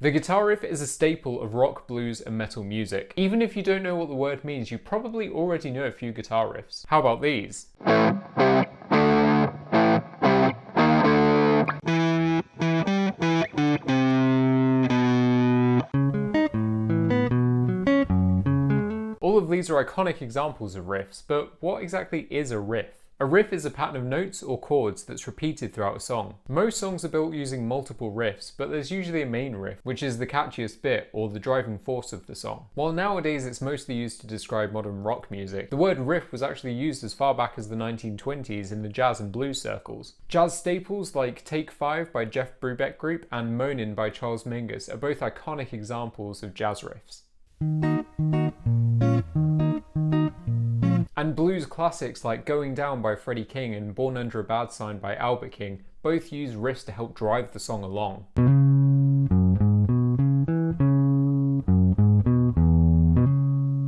The guitar riff is a staple of rock, blues, and metal music. Even if you don't know what the word means, you probably already know a few guitar riffs. How about these? All of these are iconic examples of riffs, but what exactly is a riff? A riff is a pattern of notes or chords that's repeated throughout a song. Most songs are built using multiple riffs, but there's usually a main riff, which is the catchiest bit or the driving force of the song. While nowadays it's mostly used to describe modern rock music, the word riff was actually used as far back as the 1920s in the jazz and blues circles. Jazz staples like Take 5 by Jeff Brubeck Group and Moanin' by Charles Mingus are both iconic examples of jazz riffs. And blues classics like Going Down by Freddie King and Born Under a Bad Sign by Albert King both use riffs to help drive the song along.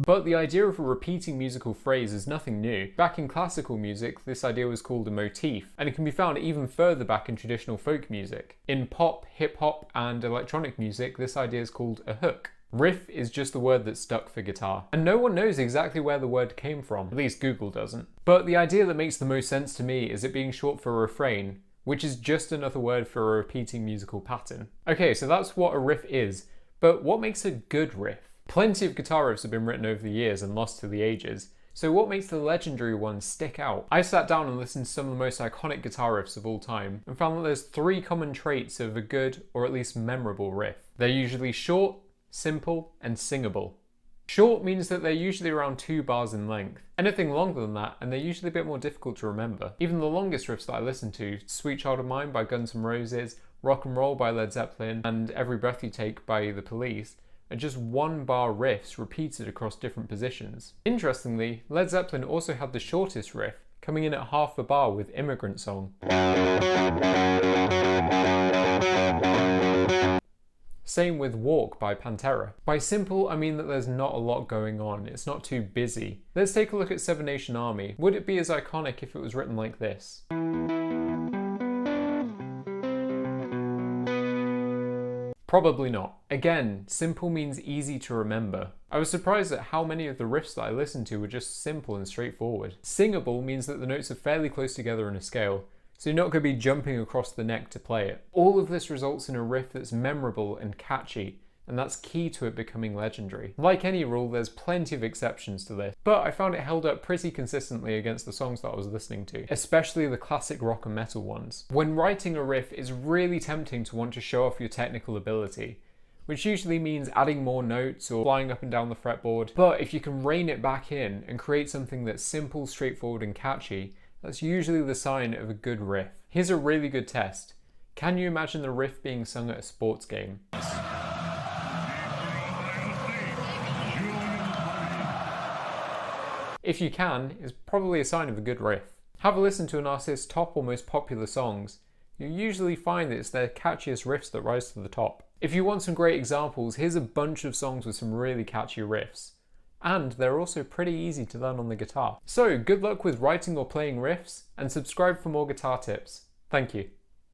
But the idea of a repeating musical phrase is nothing new. Back in classical music, this idea was called a motif, and it can be found even further back in traditional folk music. In pop, hip-hop, and electronic music, this idea is called a hook. Riff is just the word that's stuck for guitar, and no one knows exactly where the word came from, at least Google doesn't. But the idea that makes the most sense to me is it being short for a refrain, which is just another word for a repeating musical pattern. Okay, so that's what a riff is, but what makes a good riff? Plenty of guitar riffs have been written over the years and lost to the ages, so what makes the legendary ones stick out? I sat down and listened to some of the most iconic guitar riffs of all time, and found that there's 3 common traits of a good, or at least memorable riff. They're usually short, simple, and singable. Short means that they're usually around 2 bars in length. Anything longer than that, and they're usually a bit more difficult to remember. Even the longest riffs that I listen to, Sweet Child of Mine by Guns N' Roses, Rock and Roll by Led Zeppelin, and Every Breath You Take by The Police, are just 1 bar riffs repeated across different positions. Interestingly, Led Zeppelin also had the shortest riff, coming in at half a bar with Immigrant Song. Same with Walk by Pantera. By simple, I mean that there's not a lot going on, it's not too busy. Let's take a look at Seven Nation Army. Would it be as iconic if it was written like this? Probably not. Again, simple means easy to remember. I was surprised at how many of the riffs that I listened to were just simple and straightforward. Singable means that the notes are fairly close together in a scale, so you're not going to be jumping across the neck to play it. All of this results in a riff that's memorable and catchy, and that's key to it becoming legendary. Like any rule, there's plenty of exceptions to this, but I found it held up pretty consistently against the songs that I was listening to, especially the classic rock and metal ones. When writing a riff, it's really tempting to want to show off your technical ability, which usually means adding more notes or flying up and down the fretboard, but if you can rein it back in and create something that's simple, straightforward, and catchy, that's usually the sign of a good riff. Here's a really good test. Can you imagine the riff being sung at a sports game? If you can, it's probably a sign of a good riff. Have a listen to an artist's top or most popular songs. You usually find that it's their catchiest riffs that rise to the top. If you want some great examples, here's a bunch of songs with some really catchy riffs. And they're also pretty easy to learn on the guitar. So good luck with writing or playing riffs, and subscribe for more guitar tips. Thank you.